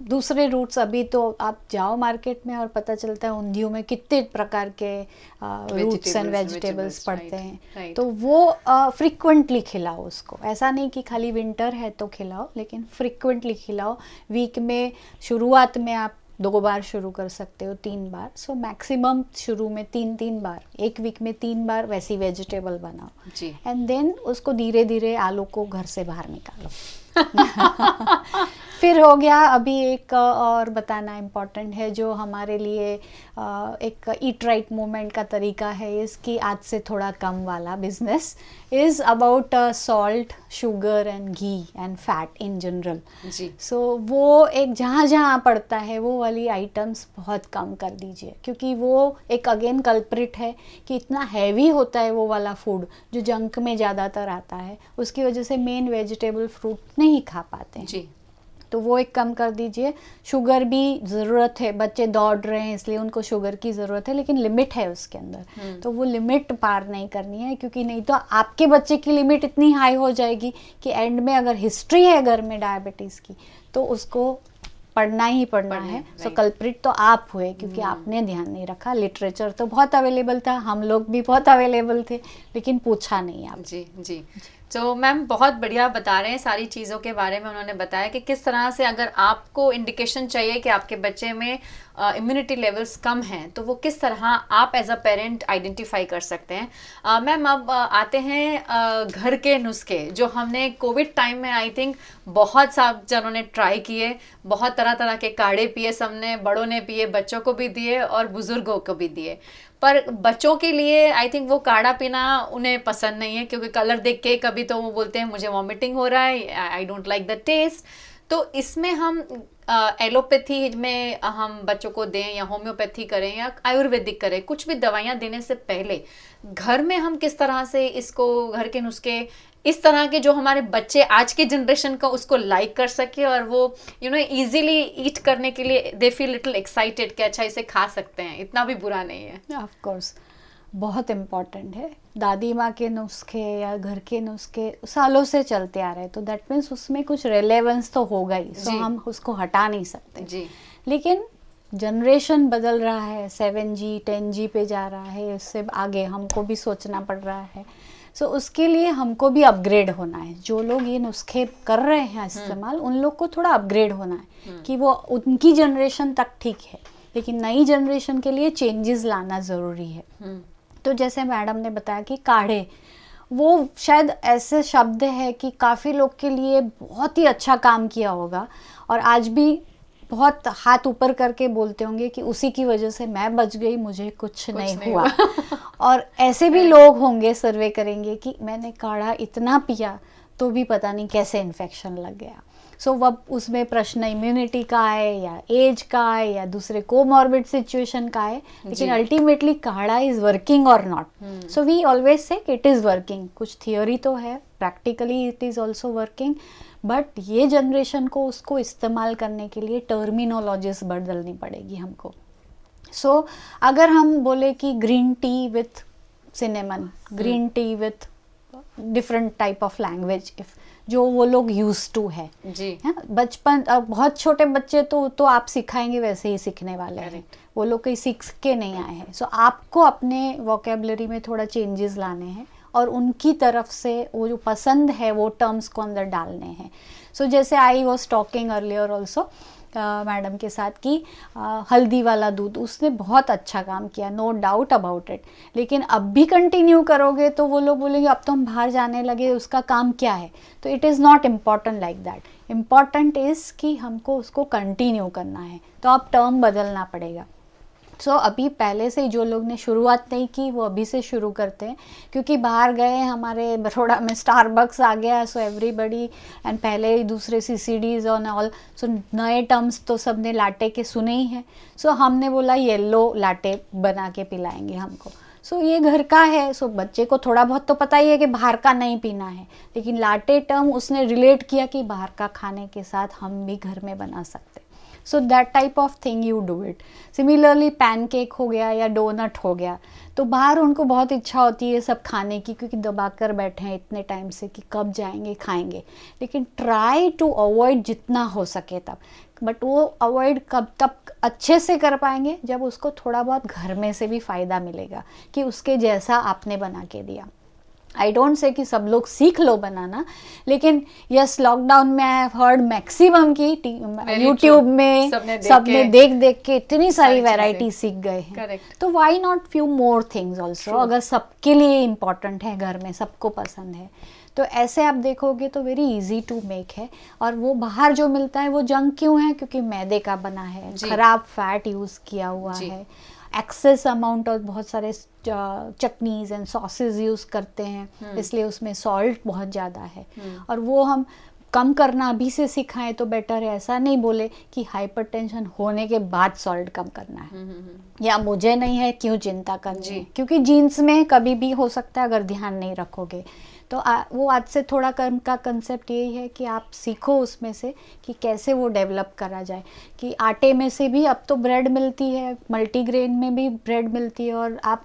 दूसरे रूट्स, अभी तो आप जाओ मार्केट में और पता चलता है उंधियों में कितने प्रकार के रूट्स एंड वेजिटेबल्स पड़ते हैं। तो वो फ्रिक्वेंटली खिलाओ उसको, ऐसा नहीं कि खाली विंटर है तो खिलाओ, लेकिन फ्रिक्वेंटली खिलाओ। वीक में शुरुआत में आप 2 बार शुरू कर सकते हो, 3 बार। सो मैक्सिमम शुरू में 3 बार, एक वीक में 3 बार वैसी वेजिटेबल बनाओ जी। एंड देन उसको धीरे धीरे आलू को घर से बाहर निकालो। फिर हो गया, अभी एक और बताना इम्पॉर्टेंट है, जो हमारे लिए एक ईट राइट मूवमेंट का तरीका है, इसकी आज से थोड़ा कम वाला business is about salt, sugar and ghee and fat in general. जी। सो वो एक जहाँ जहाँ पड़ता है वो वाली आइटम्स बहुत कम कर दीजिए, क्योंकि वो एक अगेन कल्प्रिट है कि इतना हैवी होता है वो वाला फूड जो जंक में ज़्यादातर आता है, उसकी वजह से मेन वेजिटेबल फ्रूट नहीं खा पाते हैं। जी। तो वो एक कम कर दीजिए। शुगर भी ज़रूरत है, बच्चे दौड़ रहे हैं इसलिए उनको शुगर की ज़रूरत है, लेकिन लिमिट है उसके अंदर। तो वो लिमिट पार नहीं करनी है, क्योंकि नहीं तो आपके बच्चे की लिमिट इतनी हाई हो जाएगी कि एंड में अगर हिस्ट्री है घर में डायबिटीज़ की तो उसको पढ़ना ही पढ़ना है। सो कल्प्रिट तो आप हुए, क्योंकि आपने ध्यान नहीं रखा। लिटरेचर तो बहुत अवेलेबल था, हम लोग भी बहुत अवेलेबल थे, लेकिन पूछा नहीं आप। जी जी। तो मैम बहुत बढ़िया बता रहे हैं सारी चीज़ों के बारे में। उन्होंने बताया कि किस तरह से अगर आपको इंडिकेशन चाहिए कि आपके बच्चे में इम्यूनिटी लेवल्स कम हैं, तो वो किस तरह आप एज अ पेरेंट आइडेंटिफाई कर सकते हैं। मैम अब आते हैं घर के नुस्खे, जो हमने कोविड टाइम में आई थिंक बहुत सब जनों ने ट्राई किए, बहुत तरह तरह के काढ़े पिए, सबने, बड़ों ने पिए, बच्चों को भी दिए और बुजुर्गों को भी दिए। पर बच्चों के लिए आई थिंक वो काढ़ा पीना उन्हें पसंद नहीं है, क्योंकि कलर देख के कभी तो वो बोलते हैं मुझे वॉमिटिंग हो रहा है, I don't like the taste. तो इसमें हम एलोपैथी में हम बच्चों को दें या होम्योपैथी करें या आयुर्वेदिक करें, कुछ भी दवाइयाँ देने से पहले घर में हम किस तरह से इसको, घर के नुस्खे इस तरह के जो हमारे बच्चे आज की जनरेशन का उसको लाइक कर सके और वो इजीली ईट करने के लिए दे फील लिटिल एक्साइटेड कि अच्छा इसे खा सकते हैं, इतना भी बुरा नहीं है। ऑफ कोर्स बहुत इम्पॉर्टेंट है। दादी माँ के नुस्खे या घर के नुस्खे सालों से चलते आ रहे हैं, तो दैट मीन्स उसमें कुछ रेलेवेंस तो होगा ही, सो हम उसको हटा नहीं सकते जी। लेकिन जनरेशन बदल रहा है, 7G 10G पे जा रहा है, इससे आगे हमको भी सोचना पड़ रहा है। सो उसके लिए हमको भी अपग्रेड होना है। जो लोग ये नुस्खे कर रहे हैं इस्तेमाल, उन लोग को थोड़ा अपग्रेड होना है कि वो उनकी जनरेशन तक ठीक है, लेकिन नई जनरेशन के लिए चेंजेस लाना ज़रूरी है। तो जैसे मैडम ने बताया कि काढ़े, वो शायद ऐसे शब्द है कि काफ़ी लोग के लिए बहुत ही अच्छा काम किया होगा और आज भी बहुत हाथ ऊपर करके बोलते होंगे कि उसी की वजह से मैं बच गई, मुझे कुछ नहीं हुआ। और ऐसे भी लोग होंगे, सर्वे करेंगे कि मैंने काढ़ा इतना पिया तो भी पता नहीं कैसे इन्फेक्शन लग गया। सो अब उसमें प्रश्न इम्यूनिटी का है या एज का है या दूसरे कोमॉर्बिड सिचुएशन का है, लेकिन अल्टीमेटली काढ़ा इज वर्किंग और नॉट। So we always say it is working. कुछ थियोरी तो है, practically it is also working, but ये जनरेशन को उसको इस्तेमाल करने के लिए टर्मिनोलॉजीज बदलनी पड़ेगी हमको। सो अगर हम बोले कि green tea with cinnamon, green tea with different type of language, if जो वो लोग यूज टू है जी, बचपन, बहुत छोटे बच्चे तो आप सिखाएंगे वैसे ही सीखने वाले हैं, वो लोग कहीं सीख के नहीं आए हैं। सो आपको अपने वोकेबलरी में थोड़ा चेंजेस लाने हैं और उनकी तरफ से वो जो पसंद है वो टर्म्स को अंदर डालने हैं। सो जैसे I was talking earlier also madam के साथ कि हल्दी वाला दूध, उसने बहुत अच्छा काम किया, नो डाउट अबाउट इट, लेकिन अब भी कंटिन्यू करोगे तो वो लोग बोलेंगे अब तो हम बाहर जाने लगे, उसका काम क्या है। तो it is not important like that, important is कि हमको उसको कंटिन्यू करना है, तो अब टर्म बदलना पड़ेगा। सो अभी पहले से जो लोग ने शुरुआत नहीं की वो अभी से शुरू करते हैं, क्योंकि बाहर गए, हमारे बड़ौदा में स्टारबक्स आ गया, सो एवरीबडी, एंड पहले ही दूसरे CCDs ऑन ऑल, सो नए टर्म्स तो सबने लाटे के सुने ही हैं। सो हमने बोला येलो लाटे बना के पिलाएंगे हमको। सो ये घर का है, सो बच्चे को थोड़ा बहुत तो पता ही है कि बाहर का नहीं पीना है, लेकिन लाटे टर्म उसने रिलेट किया कि बाहर का खाने के साथ हम भी घर में बना सकते। So that type of thing you do it. Similarly pancake हो गया या डोनट हो गया, तो बाहर उनको बहुत इच्छा होती है सब खाने की, क्योंकि दबा कर बैठे हैं इतने टाइम से कि कब जाएंगे खाएंगे, लेकिन ट्राई टू अवॉइड जितना हो सके तब। बट वो अवॉइड कब तब अच्छे से कर पाएंगे जब उसको थोड़ा बहुत घर में से भी फ़ायदा मिलेगा कि उसके जैसा आपने बना के दिया। आई डोंट से कि सब लोग सीख लो बनाना, लेकिन यस, लॉकडाउन में आई हैव हर्ड मैक्सिमम की यूट्यूब में सबने देख देख के इतनी सारी वैरायटी सीख गए हैं। तो why not few more things also, अगर सबके लिए इम्पॉर्टेंट है, घर में सबको पसंद है, तो ऐसे आप देखोगे तो वेरी इजी टू मेक है। और वो बाहर जो मिलता है वो जंक क्यों है, क्योंकि मैदे का बना है, खराब फैट यूज़ किया हुआ है, एक्सेस अमाउंट और बहुत सारे चटनीज एंड सॉसेज यूज़ करते हैं, इसलिए उसमें सॉल्ट बहुत ज़्यादा है। और वो हम कम करना अभी से सिखाएं तो बेटर है। ऐसा नहीं बोले कि हाइपरटेंशन होने के बाद सॉल्ट कम करना है, या मुझे नहीं है क्यों चिंता करनी है, क्योंकि जीन्स में कभी भी हो सकता है अगर ध्यान नहीं रखोगे। तो वो आज से थोड़ा कम का कंसेप्ट यही है कि आप सीखो उसमें से कि कैसे वो डेवलप करा जाए। कि आटे में से भी अब तो ब्रेड मिलती है, मल्टीग्रेन में भी ब्रेड मिलती है, और आप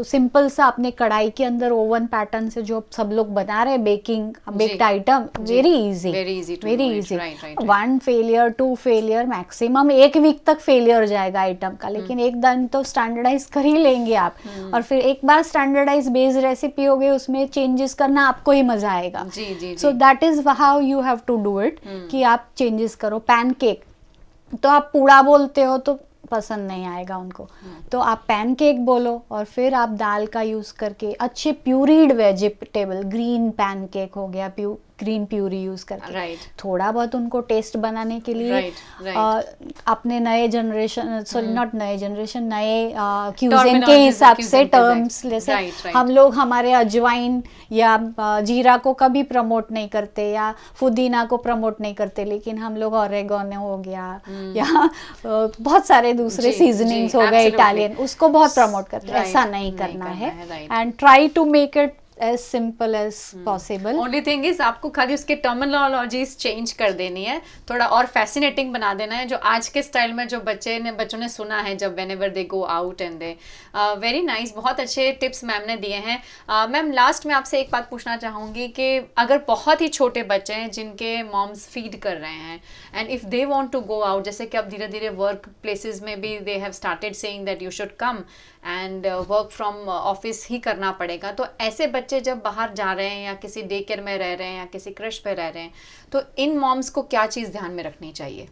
सिंपल सा अपने कढ़ाई के अंदर ओवन पैटर्न से जो सब लोग बना रहे baked item, very easy, very easy. 1 failure 2 failure maximum 1 week तक फेलियर जाएगा आइटम का, लेकिन एक दिन तो स्टैंडर्डाइज कर ही लेंगे आप। और फिर एक बार स्टैंडर्डाइज बेस्ड रेसिपी हो गई, उसमें चेंजेस करना आपको ही मजा आएगा। So that is how you have to do it, कि आप चेंजेस करो। पैनकेक तो आप पूड़ा बोलते हो तो पसंद नहीं आएगा उनको, तो आप पैनकेक बोलो, और फिर आप दाल का यूज़ करके अच्छे प्यूरीड वेजिटेबल, ग्रीन पैनकेक हो गया, ग्रीन प्यूरी यूज़ करके, थोड़ा बहुत उनको टेस्ट बनाने के लिए अपने नए जनरेशन, सॉरी नॉट नए जनरेशन, नए क्यूजिन के हिसाब से टर्म्स, जैसे हम लोग हमारे अजवाइन या जीरा को कभी प्रमोट नहीं करते या पुदीना को प्रमोट नहीं करते, लेकिन हम लोग ऑरेगोनो हो गया या बहुत सारे दूसरे सीजनिंग्स हो गए इटालियन, उसको बहुत प्रमोट करते हैं। ऐसा नहीं करना है, and try to make it as simple as possible. Only thing is आपको खाली उसके टर्मिनोलॉजीज चेंज कर देनी है, थोड़ा और फैसिनेटिंग बना देना है, जो आज के स्टाइल में जो बच्चों ने सुना है जब whenever they go out and they very nice. बहुत अच्छे टिप्स मैम ने दिए हैं। मैम लास्ट में आपसे एक बात पूछना चाहूँगी कि अगर बहुत ही छोटे बच्चे हैं जिनके मॉम्स फीड कर रहे हैं and if they want to go out, जैसे कि अब धीरे धीरे वर्क प्लेसेस में भी they have started saying that you should come and work from office ही करना पड़ेगा, तो ऐसे बच्चे जब बाहर जा रहे हैं या किसी डे केयर में रह रहे हैं या किसी क्रश पे रह रहे हैं, तो इन मॉम्स को क्या चीज़ ध्यान में रखनी चाहिए?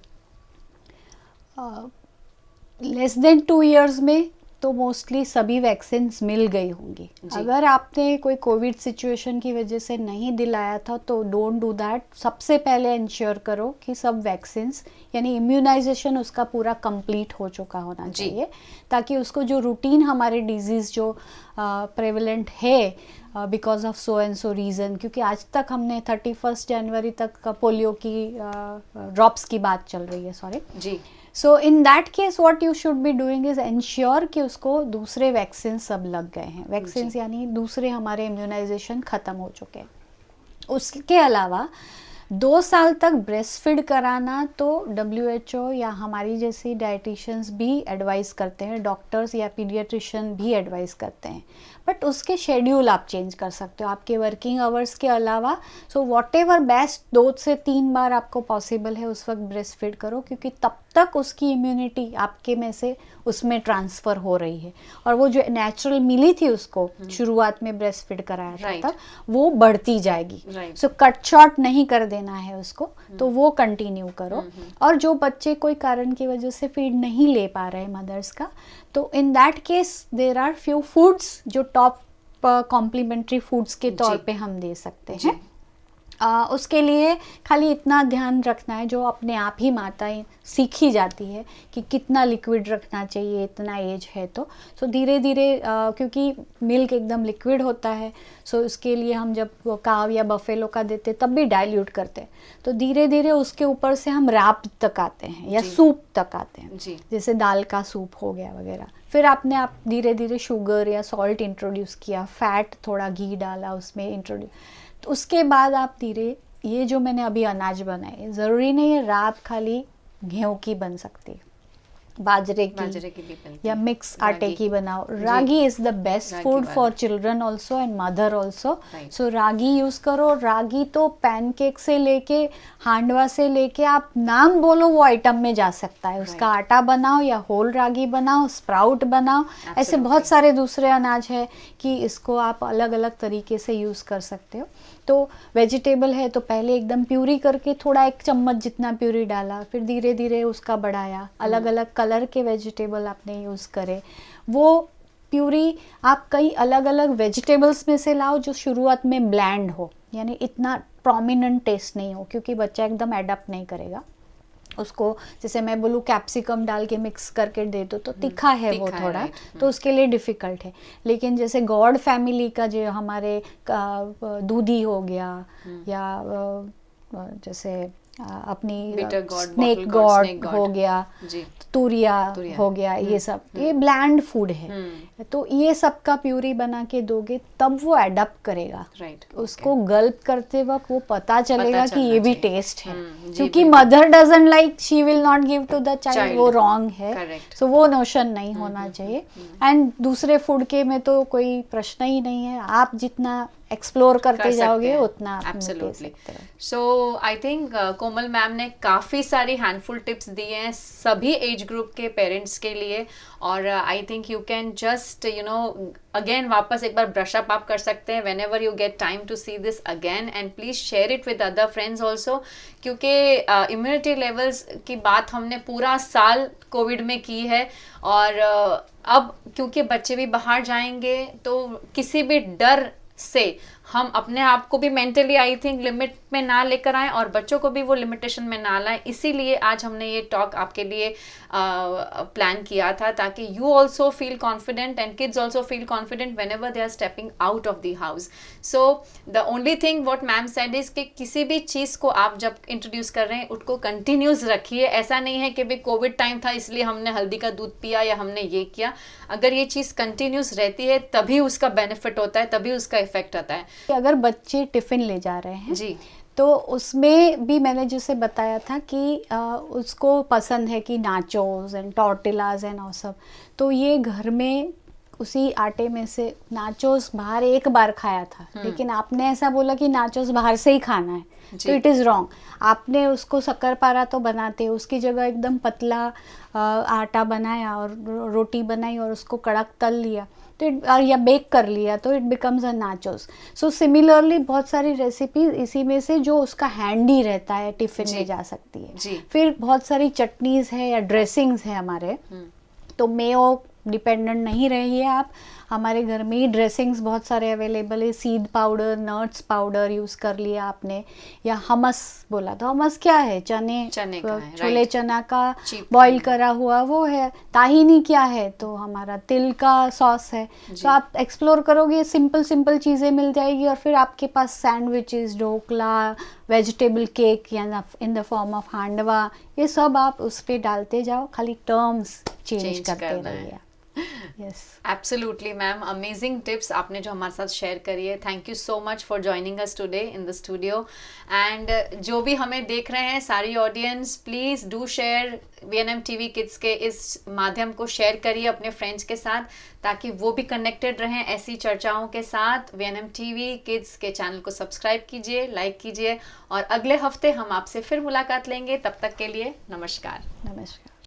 लेस देन 2 इयर्स में तो मोस्टली सभी वैक्सीन मिल गई होंगी। अगर आपने कोई कोविड सिचुएशन की वजह से नहीं दिलाया था तो डोंट डू दैट। सबसे पहले इंश्योर करो कि सब वैक्सीन्स यानी इम्यूनाइजेशन उसका पूरा कंप्लीट हो चुका होना चाहिए, ताकि उसको जो रूटीन हमारे डिजीज़ जो प्रेवलेंट है because of so and so reason, क्योंकि आज तक हमने 31 जनवरी तक पोलियो की ड्रॉप्स की बात चल रही है, सॉरी जी। So in that case what you should be doing is ensure कि उसको दूसरे वैक्सीन सब लग गए हैं। वैक्सीन यानी दूसरे हमारे इम्यूनाइजेशन ख़त्म हो चुके हैं। उसके अलावा 2 साल तक ब्रेस्ट फीड कराना तो WHO या हमारी जैसी डाइटिशियंस भी एडवाइस करते हैं, डॉक्टर्स या पीडियाट्रिशियन भी एडवाइस करते हैं, बट उसके शेड्यूल आप चेंज कर सकते हो आपके वर्किंग आवर्स के अलावा। सो वॉट एवर बेस्ट 2 से 3 बार आपको पॉसिबल है उस वक्त ब्रेस्ट फीड करो, क्योंकि तब तक उसकी इम्यूनिटी आपके में से उसमें ट्रांसफ़र हो रही है और वो जो नेचुरल मिली थी उसको शुरुआत में ब्रेस्ट फीड कराया था तब, वो बढ़ती जाएगी। सो कट शॉर्ट नहीं कर देना है उसको, तो वो कंटिन्यू करो। और जो बच्चे कोई कारण की वजह से फीड नहीं ले पा रहे मदर्स का, तो in that case there are few foods जो टॉप कॉम्प्लीमेंट्री फूड्स के तौर पे हम दे सकते हैं। उसके लिए खाली इतना ध्यान रखना है, जो अपने आप ही माताएं सीखी जाती है कि कितना लिक्विड रखना चाहिए इतना एज है तो। सो धीरे धीरे क्योंकि मिल्क एकदम लिक्विड होता है, सो उसके लिए हम जब काव या बफेलो का देते तब भी डाइल्यूट करते हैं, तो धीरे धीरे उसके ऊपर से हम राब तक आते हैं या सूप तक आते हैं, जैसे दाल का सूप हो गया वगैरह। फिर आपने आप धीरे धीरे शुगर या सॉल्ट इंट्रोड्यूस किया, फैट थोड़ा घी डाला उसमें इंट्रोड्यूस, तो उसके बाद आप धीरे ये जो मैंने अभी अनाज बनाए, ज़रूरी नहीं है राब खाली गेहूं की बन सकती है, बाजरे की भी बनती या मिक्स आटे की बनाओ। Ragi is the best food for children also and mother also. So ragi use करो। रागी तो पैनकेक से लेके हांडवा से लेके आप नाम बोलो वो आइटम में जा सकता है। उसका आटा बनाओ या होल रागी बनाओ, स्प्राउट बनाओ, ऐसे बहुत सारे दूसरे अनाज है कि इसको आप अलग अलग तरीके से यूज़ कर सकते हो। तो वेजिटेबल है तो पहले एकदम प्यूरी करके थोड़ा 1 चम्मच जितना प्यूरी डाला, फिर धीरे धीरे उसका बढ़ाया, अलग अलग कलर के वेजिटेबल आपने यूज़ करे। वो प्यूरी आप कई अलग अलग वेजिटेबल्स में से लाओ जो शुरुआत में ब्लैंड हो, यानी इतना प्रोमिनेंट टेस्ट नहीं हो, क्योंकि बच्चा एकदम एडप्ट नहीं करेगा उसको। जैसे मैं बोलूँ कैप्सिकम डाल के मिक्स करके दे दो तो तीखा है वो थोड़ा, तो उसके लिए डिफ़िकल्ट है। लेकिन जैसे गॉड फैमिली का जो हमारे दूधी हो गया या जैसे अपनी स्नेक गॉड हो गया, तूरिया हो गया, ये सब ये ब्लैंड फूड है। तो ये सब का प्यूरी बना के दोगे तब वो एडप्ट करेगा। उसको गल्प करते वक्त वो पता चलेगा कि ये भी टेस्ट है, क्योंकि mother doesn't like, she will not give to the child, वो रॉन्ग है। सो वो नोशन नहीं होना चाहिए। एंड दूसरे फूड के में तो कोई प्रश्न ही नहीं है, आप जितना एक्सप्लोर करते जाओगे उतना आप ले सकते हो। सो आई थिंक कोमल मैम ने काफ़ी सारी हैंडफुल टिप्स दिए हैं सभी एज ग्रुप के पेरेंट्स के लिए, और I think you can just again वापस एक बार ब्रश अप आप कर सकते हैं whenever you get time to see this again, and please share it with other friends also, क्योंकि इम्यूनिटी लेवल्स की बात हमने पूरा साल कोविड में की है, और अब क्योंकि बच्चे भी बाहर जाएंगे तो किसी भी डर से हम अपने आप को भी मेंटली आई थिंक लिमिट में ना लेकर आएं और बच्चों को भी वो लिमिटेशन में ना लाएं। इसीलिए आज हमने ये टॉक आपके लिए प्लान किया था, ताकि you also feel confident and kids also feel confident whenever they are stepping out of the house. So the only thing what ma'am said is कि किसी भी चीज़ को आप जब इंट्रोड्यूस कर रहे हैं उसको कंटिन्यूस रखिए। ऐसा नहीं है कि भाई कोविड टाइम था इसलिए हमने हल्दी का दूध पिया या हमने ये किया। अगर ये चीज़ कंटिन्यूस रहती है तभी उसका बेनिफिट होता है, तभी उसका इफेक्ट आता है। अगर बच्चे टिफ़िन ले जा रहे हैं जी, तो उसमें भी मैंने जैसे बताया था कि उसको पसंद है कि नाचोस एंड टॉर्टिलाज एंड और सब, तो ये घर में उसी आटे में से नाचोस बाहर एक बार खाया था, लेकिन आपने ऐसा बोला कि नाचोस बाहर से ही खाना है, तो इट इज़ रॉन्ग। आपने उसको शक्करपारा तो बनाते हैं, उसकी जगह एकदम पतला आटा बनाया और रोटी बनाई और उसको कड़क तल लिया तो या बेक कर लिया तो it becomes a nachos. So similarly बहुत सारी रेसिपीज इसी में से जो उसका हैंडी रहता है टिफ़िन में जा सकती है। फिर बहुत सारी चटनीज़ है या ड्रेसिंग्स है हमारे तो मेयो डिपेंडेंट नहीं रहिए आप। हमारे घर में ही ड्रेसिंग्स बहुत सारे अवेलेबल है, seed powder, nuts powder use कर लिया आपने, या हमस बोला तो हमस क्या है, चने का है, छोले राइट। चना का Cheap बॉईल है। करा हुआ वो है। ताहिनी क्या है, तो हमारा तिल का सॉस है। जी। तो आप एक्सप्लोर करोगे, सिंपल सिंपल चीज़ें मिल जाएगी, और फिर आपके पास सैंडविचेस, ढोकला, वेजिटेबल केक या in the form of handvo, ये सब आप उस पर डालते जाओ, खाली टर्म्स चेंज Change करते करना रहिए। है। Yes, absolutely ma'am, amazing tips आपने जो हमारे साथ शेयर करी है। Thank you so much for joining us today in the studio. And जो भी हमें देख रहे हैं, सारी audience, please do share VNM TV kids के इस माध्यम को, शेयर करिए अपने फ्रेंड्स के साथ, ताकि वो भी कनेक्टेड रहें ऐसी चर्चाओं के साथ। VNM टीवी किड्स के चैनल को सब्सक्राइब कीजिए, लाइक कीजिए, और अगले हफ्ते हम आपसे फिर मुलाकात लेंगे। तब तक के लिए नमस्कार। नमस्कार।